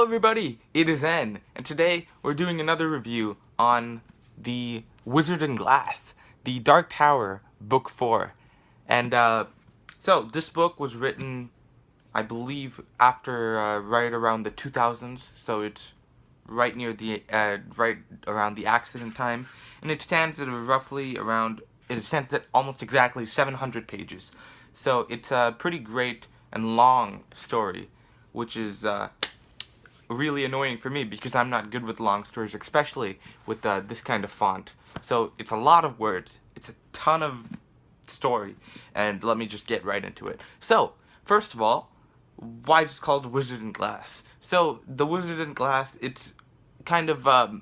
everybody, it is N, and today we're doing another review on the Wizard in Glass, the Dark Tower, Book 4. And so this book was written, I believe, after right around the 2000s, so it's right near the right around the accident time, and it stands at almost exactly 700 pages. So it's a pretty great and long story, which is really annoying for me because I'm not good with long stories, especially with this kind of font. So it's a lot of words, it's a ton of story, and let me just get right into it. So, first of all, why it's called Wizard in Glass? So, the Wizard in Glass, it's kind of a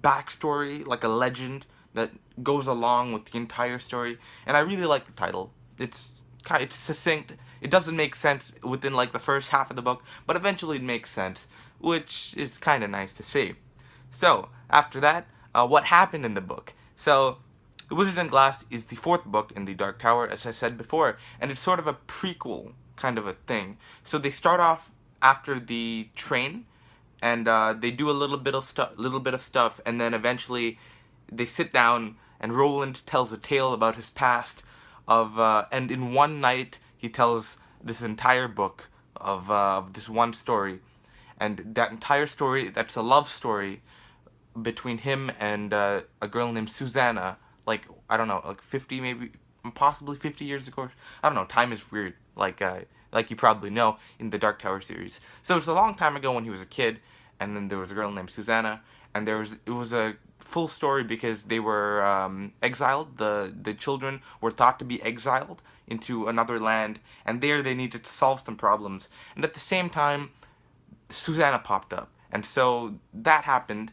backstory, like a legend that goes along with the entire story, and I really like the title. It's succinct. It doesn't make sense within like the first half of the book, but eventually it makes sense, which is kind of nice to see. So, after that, what happened in the book? So, The Wizard in Glass is the fourth book in the Dark Tower, as I said before, and it's sort of a prequel kind of a thing. So they start off after the train, and they do a little bit of stuff, and then eventually they sit down, and Roland tells a tale about his past, and in one night he tells this entire book of this one story, and that entire story, that's a love story between him and a girl named Susanna, like, I don't know, like 50, maybe, possibly 50 years ago. I don't know, time is weird, like you probably know, in the Dark Tower series. So it's a long time ago when he was a kid, and then there was a girl named Susanna, and it was a full story because they were exiled. The children were thought to be exiled into another land, and there they needed to solve some problems. And at the same time, Susanna popped up, and so that happened.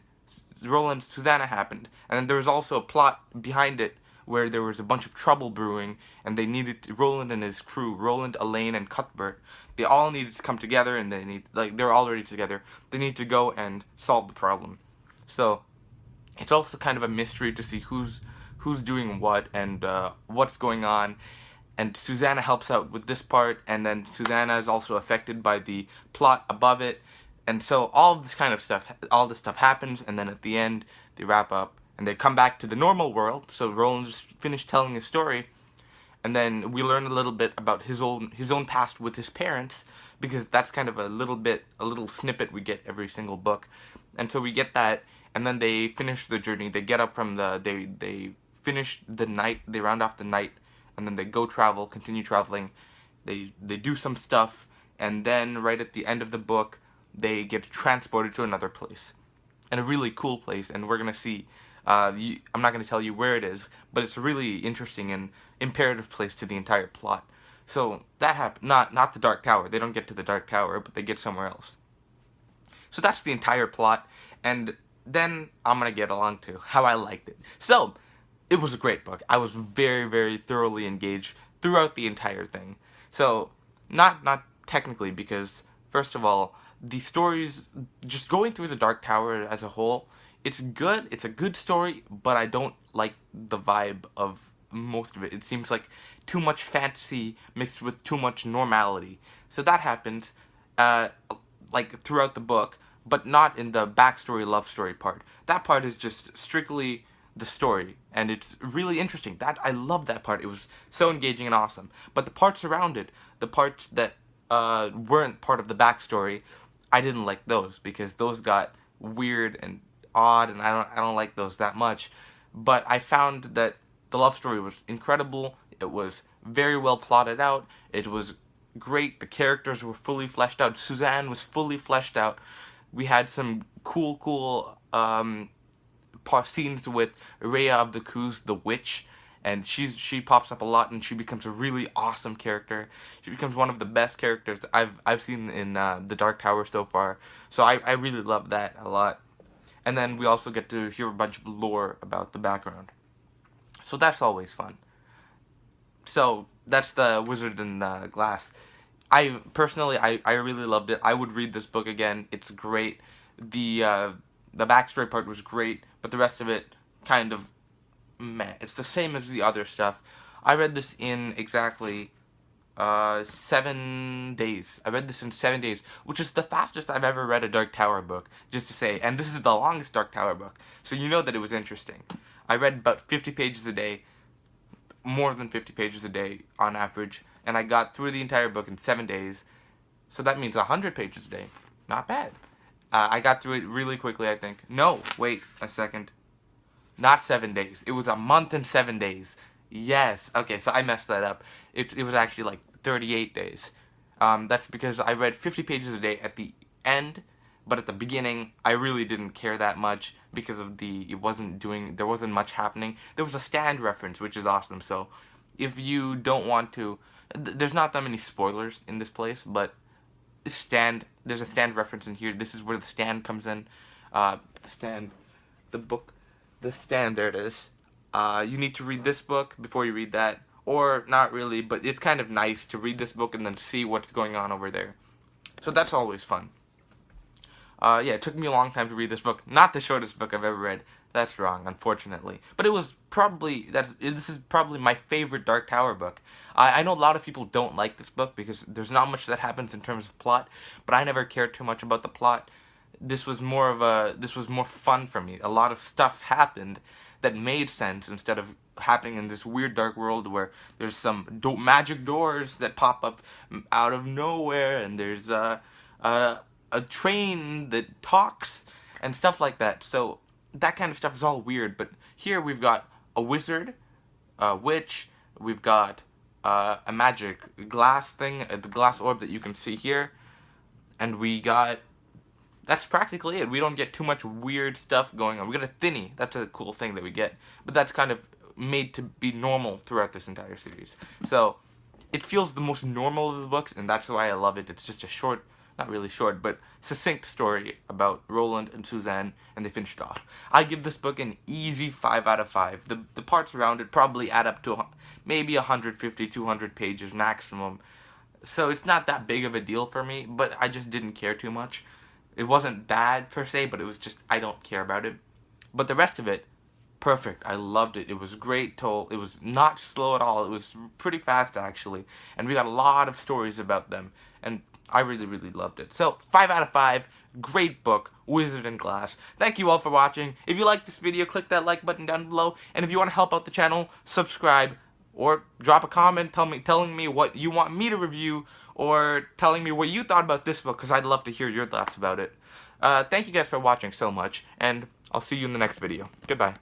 Roland Susanna happened, and then there was also a plot behind it where there was a bunch of trouble brewing, and they needed Roland and his crew, Roland, Elaine, and Cuthbert. They all needed to come together, and they're already together. They need to go and solve the problem. So it's also kind of a mystery to see who's doing what and what's going on. And Susanna helps out with this part, and then Susanna is also affected by the plot above it. And so all this stuff happens, and then at the end, they wrap up, and they come back to the normal world. So Roland just finished telling his story, and then we learn a little bit about his own past with his parents, because that's kind of a little snippet we get every single book. And so we get that, and then they finish the journey. They get up from they finish the night, they round off the night, and then they continue traveling. They do some stuff, and then right at the end of the book, they get transported to another place, and a really cool place, and we're gonna see. I'm not gonna tell you where it is, but it's a really interesting and imperative place to the entire plot. So that happened. Not the Dark Tower. They don't get to the Dark Tower, but they get somewhere else. So that's the entire plot, and then I'm gonna get along to how I liked it. So it was a great book. I was very, very thoroughly engaged throughout the entire thing. So not technically, because first of all, the stories, just going through the Dark Tower as a whole, it's good, it's a good story, but I don't like the vibe of most of it. It seems like too much fantasy mixed with too much normality. So that happens, like, throughout the book, but not in the backstory, love story part. That part is just strictly the story, and it's really interesting. I love that part. It was so engaging and awesome. But the parts around it, the parts that weren't part of the backstory, I didn't like those, because those got weird and odd, and I don't like those that much. But I found that the love story was incredible. It was very well plotted out. It was great. The characters were fully fleshed out. Suzanne was fully fleshed out. We had some cool scenes with Rhea of the Coos, the witch, and she pops up a lot, and she becomes a really awesome character. She becomes one of the best characters I've seen in the Dark Tower so far. So I really love that a lot. And then we also get to hear a bunch of lore about the background. So that's always fun. So that's the Wizard in Glass. I personally really loved it. I would read this book again. It's great. The backstory part was great, but the rest of it kind of meh. It's the same as the other stuff. I read this in exactly 7 days. I read this in 7 days, which is the fastest I've ever read a Dark Tower book, just to say. And this is the longest Dark Tower book, so you know that it was interesting. I read about 50 pages a day, more than 50 pages a day on average, and I got through the entire book in 7 days, so that means 100 pages a day. Not bad. I got through it really quickly, I think. No, wait a second. Not 7 days. It was a month and 7 days. Yes. Okay, so I messed that up. It was actually like 38 days. That's because I read 50 pages a day at the end, but at the beginning, I really didn't care that much because of there wasn't much happening. There was a stand reference, which is awesome, so if you don't want to, there's not that many spoilers in this place, but there's a stand reference in here. This is where the stand comes in. The stand, there it is. You need to read this book before you read that, or not really, but it's kind of nice to read this book and then see what's going on over there. So that's always fun. Yeah, it took me a long time to read this book. Not the shortest book I've ever read. That's wrong, unfortunately. But it was this is probably my favorite Dark Tower book. I know a lot of people don't like this book because there's not much that happens in terms of plot, but I never cared too much about the plot. This was more fun for me. A lot of stuff happened that made sense instead of happening in this weird dark world where there's some magic doors that pop up out of nowhere, and there's a train that talks and stuff like that. So that kind of stuff is all weird. But here we've got a wizard, a witch, we've got a magic glass thing, the glass orb that you can see here, and that's practically it. We don't get too much weird stuff going on. We get a thinny. That's a cool thing that we get. But that's kind of made to be normal throughout this entire series. So it feels the most normal of the books, and that's why I love it. It's just a short, not really short, but succinct story about Roland and Suzanne, and they finished it off. I give this book an easy 5 out of 5. The parts around it probably add up to maybe 150, 200 pages maximum. So it's not that big of a deal for me, but I just didn't care too much. It wasn't bad per se, but it was just, I don't care about it. But the rest of it, perfect. I loved it. It was great told. It was not slow at all. It was pretty fast, actually. And we got a lot of stories about them. And I really, really loved it. So, 5 out of 5. Great book, Wizard and Glass. Thank you all for watching. If you liked this video, click that like button down below. And if you want to help out the channel, subscribe. Or drop a comment telling me what you want me to review, or telling me what you thought about this book, because I'd love to hear your thoughts about it. Thank you guys for watching so much, and I'll see you in the next video. Goodbye.